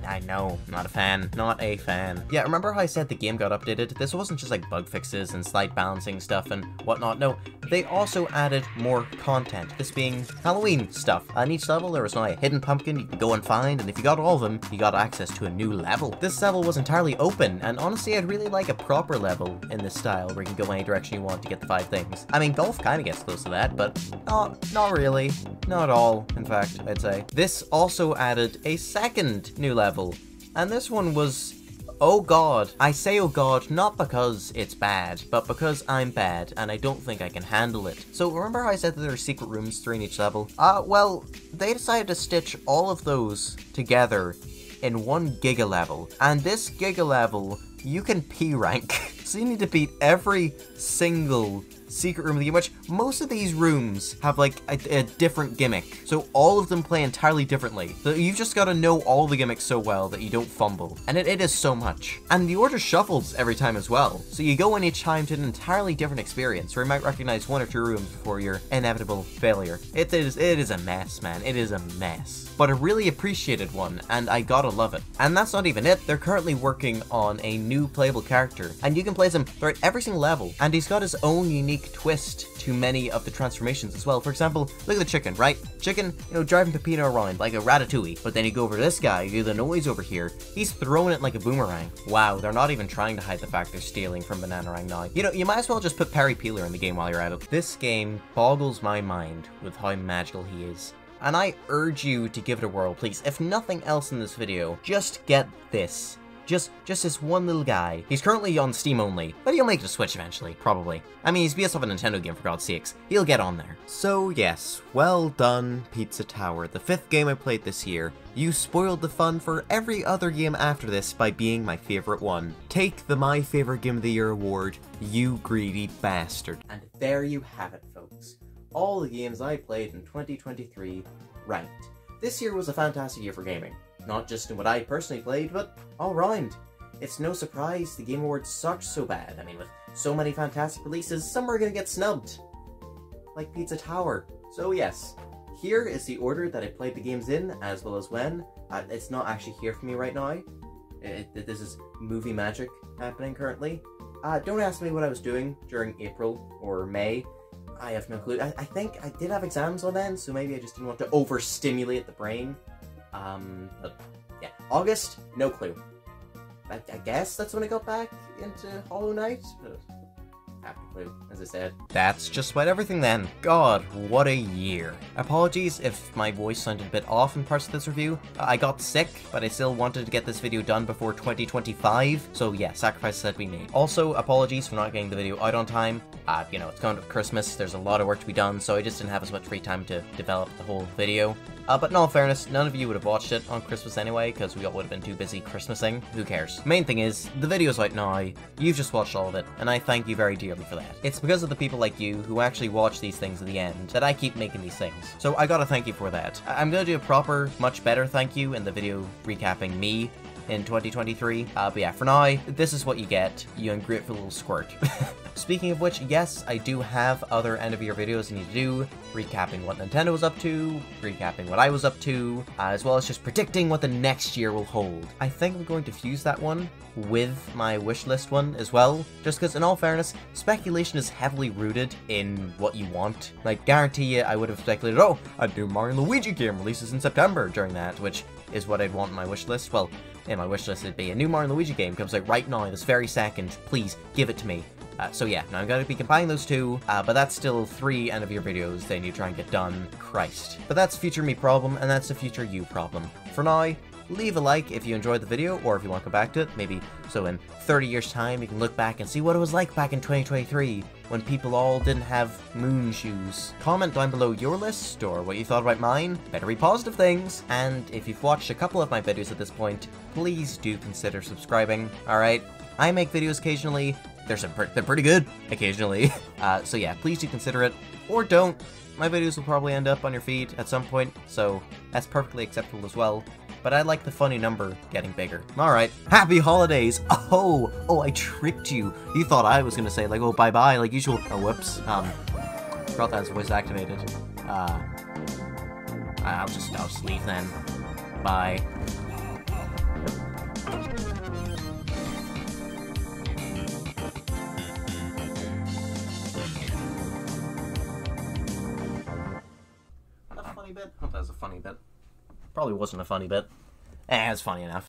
I know, not a fan. Not a fan. Yeah, remember how I said the game got updated? This wasn't just like bug fixes and slight balancing stuff and whatnot. No, they also added more content, this being Halloween stuff. On each level, there was now a hidden pumpkin you could go and find, and if you got all of them, you got access to a new level. This level was entirely open, and honestly, I'd really like a proper level in this style where you can go any direction you want to get the 5 things. I mean, golf kind of gets close to that, but not really. Not at all, in fact, I'd say. This also added a second new level, and this one was, oh god. I say oh god not because it's bad, but because I'm bad, and I don't think I can handle it. So remember how I said that there are secret rooms 3 in each level? Well, they decided to stitch all of those together in one Giga level, and this Giga level, you can P rank. So you need to beat every single secret room of the game, which most of these rooms have like a different gimmick. So all of them play entirely differently. So you've just got to know all the gimmicks so well that you don't fumble. And it is so much. And the order shuffles every time as well. So you go in each time to an entirely different experience, where you might recognize 1 or 2 rooms before your inevitable failure. It is a mess, man. It is a mess. But a really appreciated one, and I gotta love it. And that's not even it. They're currently working on a new playable character, and you can play as him throughout every single level, and he's got his own unique twist to many of the transformations as well. For example, look at the chicken, right? Chicken, you know, driving Pepino around like a ratatouille, but then you go over to this guy, you do the noise over here, he's throwing it like a boomerang. Wow, they're not even trying to hide the fact they're stealing from Bananarang now. You know, you might as well just put Perry Peeler in the game while you're at it. This game boggles my mind with how magical he is. And I urge you to give it a whirl, please. If nothing else in this video, just get this. Just this one little guy. He's currently on Steam only, but he'll make it a Switch eventually, probably. I mean, he's based off a Nintendo game, for God's sakes. He'll get on there. So yes, well done, Pizza Tower, the 5th game I played this year. You spoiled the fun for every other game after this by being my favorite one. Take the My Favorite Game of the Year award, you greedy bastard. And there you have it, folks. All the games I played in 2023 ranked. This year was a fantastic year for gaming. Not just in what I personally played, but all round. It's no surprise the Game Awards sucked so bad. I mean, with so many fantastic releases, some are gonna get snubbed. Like Pizza Tower. So yes, here is the order that I played the games in, as well as when. It's not actually here for me right now. This is movie magic happening currently. Don't ask me what I was doing during April or May. I have no clue. I think I did have exams on then, so maybe I just didn't want to overstimulate the brain. But yeah, August, no clue. I guess that's when I got back into Hollow Knight, but I have no clue, as I said. That's just about everything then. God, what a year. Apologies if my voice sounded a bit off in parts of this review. I got sick, but I still wanted to get this video done before 2025, so yeah, sacrifices had to be made. Also, apologies for not getting the video out on time. You know, it's going to Christmas, there's a lot of work to be done, so I just didn't have as much free time to develop the whole video. But in all fairness, none of you would have watched it on Christmas anyway, because we all would have been too busy Christmasing. Who cares? Main thing is, the video's out now, you've just watched all of it, and I thank you very dearly for that. It's because of the people like you who actually watch these things at the end that I keep making these things. So I gotta thank you for that. I'm gonna do a proper, much better thank you in the video recapping me in 2023. But yeah, for now, this is what you get, you ungrateful little squirt. Speaking of which, yes, I do have other end of year videos I need to do, recapping what Nintendo was up to, recapping what I was up to, as well as just predicting what the next year will hold. I think I'm going to fuse that one with my wishlist one as well, just because in all fairness, speculation is heavily rooted in what you want. Like, guarantee you, I would have speculated, oh, a new Mario & Luigi game releases in September during that, which is what I'd want in my wishlist. Well, in my wishlist it'd be a new Mario & Luigi game comes out right now, this very second, please, give it to me. So yeah, now I'm going to be combining those two, but that's still 3 end of year videos they need to try and get done. Christ. But that's future me problem, and that's a future you problem. For now, leave a like if you enjoyed the video, or if you want to go back to it, maybe so in 30 years time you can look back and see what it was like back in 2023, when people all didn't have moon shoes. Comment down below your list, or what you thought about mine, better be positive things, and if you've watched a couple of my videos at this point, please do consider subscribing, alright? I make videos occasionally, they're pretty good occasionally, so yeah, please do consider it, or don't. My videos will probably end up on your feed at some point, so that's perfectly acceptable as well. But I like the funny number getting bigger. Alright, happy holidays! Oh, I tricked you. You thought I was gonna say, like, oh, bye-bye, like usual. Oh, whoops. Forgot that was voice activated. I'll just leave then. Bye. Bit? I hope that was a funny bit. Probably wasn't a funny bit. It's funny enough.